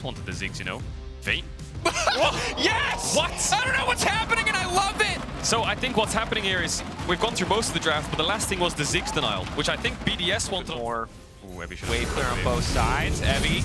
wanted the Ziggs, you know. Vayne. Yes! What? I don't know what's happening and I love it! So I think what's happening here is we've gone through most of the draft, but the last thing was the Ziggs denial, which I think BDS wanted More Evie should wave clear on both sides. Evie,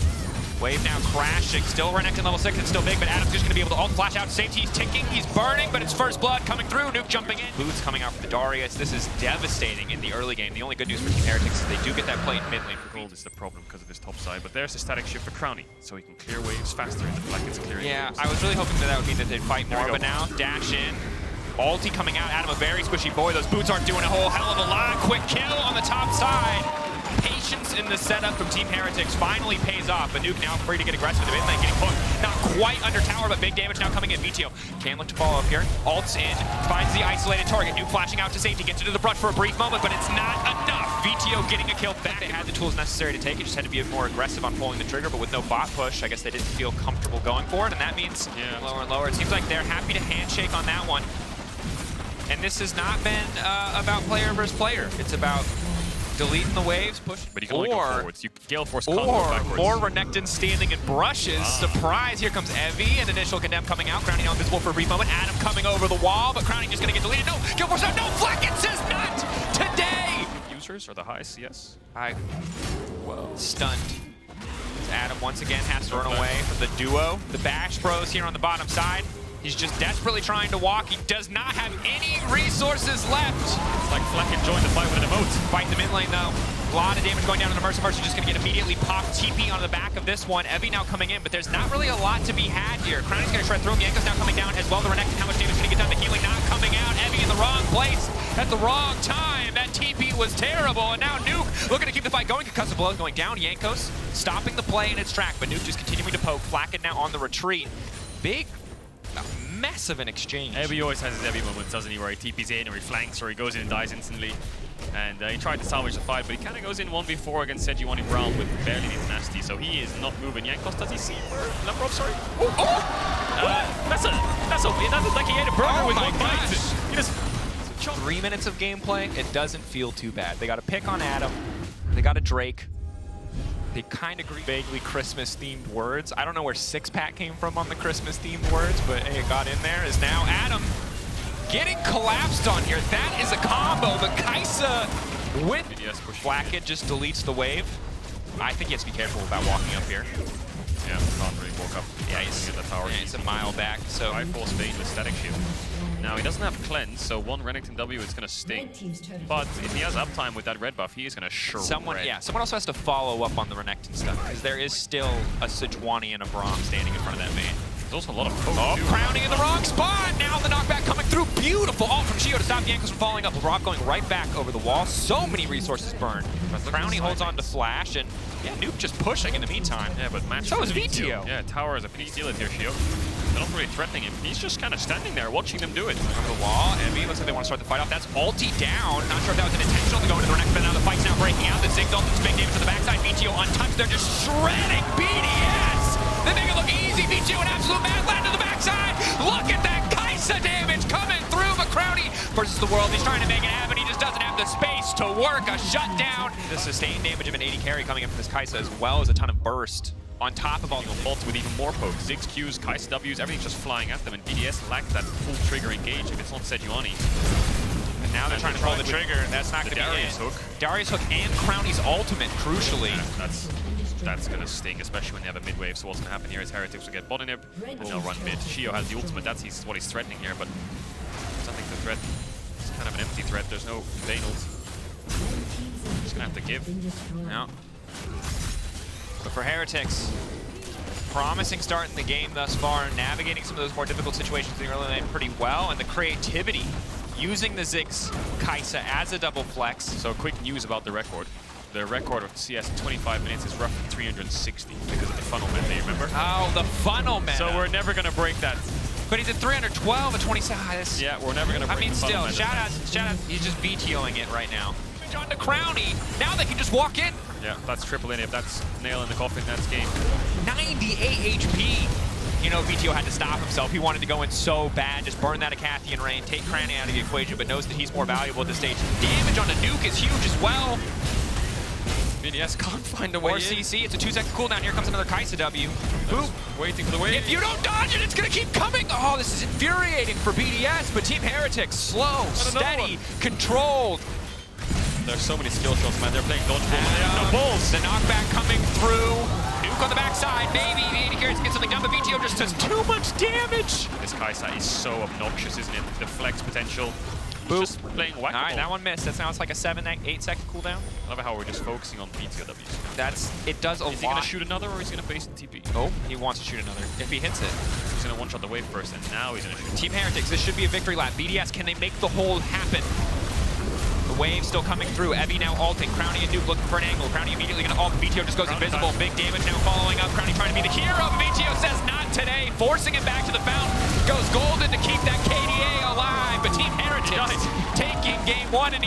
wave now crashing. Still Renekton level 6, it's still big, but Adam's just going to be able to ult flash out to safety. He's ticking, he's burning, but it's first blood coming through. Nuke jumping in. Boots coming out for the Darius. This is devastating in the early game. The only good news for Team Heretics is they do get that play in mid lane. Gold is the problem because of this top side, but there's a static shift for Crowny, so he can clear waves faster and the flag is clearing. Yeah, waves. I was really hoping that would mean that they'd fight more, but now dash in. Ulti coming out. Adam, a very squishy boy. Those boots aren't doing a whole hell of a lot. Quick kill on the top side. Patience in the setup from Team Heretics finally pays off, but Nuke now free to get aggressive in the mid lane, getting hooked. Not quite under tower, but big damage now coming in. VTO can look to follow up here. Ults in, finds the isolated target. Nuke flashing out to safety, gets into the brush for a brief moment, but it's not enough. VTO getting a kill back. They had the tools necessary to take it, just had to be more aggressive on pulling the trigger, but with no bot push, I guess they didn't feel comfortable going for it, and that means lower and lower. It seems like they're happy to handshake on that one. And this has not been about player versus player. It's about deleting the waves, pushing. But you can only go forwards. You Gale Force can't go backwards. More Renekton standing in brushes. Surprise, here comes Evie, and initial condemn coming out. Crowning now invisible for a brief moment. Adam coming over the wall, but Crowning just gonna get deleted. No, Gale Force out, no, Flacken says not today! Users are the highest CS. Whoa. Stunned. Adam once again has to run away from the duo. The Bash Bros here on the bottom side. He's just desperately trying to walk. He does not have any resources left. It's like Flacken joined the fight with an emote. Fight the mid lane though. A lot of damage going down on the Mercy. Mercy just gonna get immediately popped. TP on the back of this one. Evie now coming in, but there's not really a lot to be had here. Crowning's gonna shred through him. Yanko's now coming down as well. The Renekton, how much damage can he get done? The healing not coming out. Evie in the wrong place at the wrong time. That TP was terrible, and now Nuke looking to keep the fight going. Concussive blows going down. Yankos stopping the play in its track, but Nuke just continuing to poke. Flacken now on the retreat. Big mess of an exchange. Evie always has his Evie moments, doesn't he, where he TPs in or he flanks or he goes in and dies instantly. And he tried to salvage the fight, but he kind of goes in 1v4 against Sejuani Brown with barely any tenacity, so he is not moving. Yankos, does he see where? Lambrov, sorry. That's like he ate a burger with one bite. He just 3 minutes of gameplay, it doesn't feel too bad. They got a pick on Adam, they got a Drake. They kind of vaguely Christmas-themed words. I don't know where Six Pack came from on the Christmas-themed words, but hey, it got in there. Is now Adam getting collapsed on here. That is a combo, but Kaisa with Flacket just deletes the wave. I think he has to be careful about walking up here. Yeah, can't really walk up. Yeah, he's in the tower. Yeah, it's a mile back. So I force Vayne with static shield. Now he doesn't have cleanse, so one Renekton W is gonna sting. But if he has uptime with that red buff, he is gonna shred. Someone also has to follow up on the Renekton stuff, because there is still a Sejuani and a Braum standing in front of that Vayne. There's also a lot of poke, too. Crowning in the wrong spot! Now the knockback coming through. Beautiful ult from Shio to stop Yankos from falling up. Rock going right back over the wall. So many resources burned. Crowning holds on to Flash, and Nuke just pushing in the meantime. Yeah, but match so is VTO. Yeah, tower is a pretty steal it here, Shio. They're not really threatening him. He's just kind of standing there, watching them do it. Over the wall, Evie looks like they want to start the fight off. That's ulti down. Not sure if that was an intentional to go into the next, but now the fight's now breaking out. The Ziggs ult is big damage to the backside. VTO untouched. They're just shredding BDS. They make it look easy. VTO an absolute mad land to the backside. Look at that Kaisa damage coming through. McCrowny versus the world. He's trying to make it happen. He just doesn't have the space to work. A shutdown. The sustained damage of an 80 carry coming in from this Kaisa, as well as a ton of burst. On top of all the bolts with even more poke. Ziggs, Qs, Kaisa Ws, everything's just flying at them, and BDS lack that full trigger engage if it's not Sejuani. And now they're trying to pull the trigger, and that's not going to be Darius hook. Darius hook and Crowny's ultimate, crucially. Yeah, that's going to sting, especially when they have a mid-wave. So what's going to happen here is Heretics will get bot inhib, and they'll run mid. Shio has the ultimate, that's what he's threatening here, but I think the threat is kind of an empty threat. There's no Vayne ult. Just going to have to give. No. But for Heretics, promising start in the game thus far, navigating some of those more difficult situations in the early lane pretty well, and the creativity, using the Ziggs Kaisa as a double flex. So quick news about the record. The record of CS in 25 minutes is roughly 360 because of the funnel meta, you remember? Oh, the funnel meta. So we're never going to break that. But he's at 312 and 27. Yeah, we're never going to break the funnel meta. Shout out, he's just VTOing it right now. On to Crowny, now they can just walk in. Yeah, that's triple in. If that's nail in the coffin, that's game. 98 HP. You know, VTO had to stop himself. He wanted to go in so bad, just burn that Acathian Rain, take Crowny out of the equation, but knows that he's more valuable at this stage. Damage on the Nuke is huge as well. BDS can't find a way Or in. CC, it's a 2-second cooldown. Here comes another Kaisa W. Boop. Waiting for the wave. If you don't dodge it, it's gonna keep coming. Oh, this is infuriating for BDS, but Team Heretics, slow, steady, controlled. There's so many skill shots, man. They're playing dodgeball. No balls. The knockback coming through. Nuke on the backside, maybe. The 80 carries get something done, but VTO just does too much damage. This Kaisa is so obnoxious, isn't it? The flex potential. Boop. Just playing whack-a-mole. All right, that one missed. That's now it's like a 7-8 second cooldown. I love how we're just focusing on BTOWs. It does a lot. Is he going to shoot another, or is he going to base the TP? Oh, he wants to shoot another. If he hits it. He's going to one-shot the wave first, and now he's going to shoot. Team Heretics, this should be a victory lap. BDS, can they make the hold happen? The wave still coming through. Evie now ulting. Crownie and Nuke looking for an angle. Crownie immediately going to ult. VTO just goes invisible. Big damage now following up. Crownie trying to be the hero. VTO says not today. Forcing him back to the fountain. Goes golden to keep that KDA alive. But Team Heretics taking game 1 and he's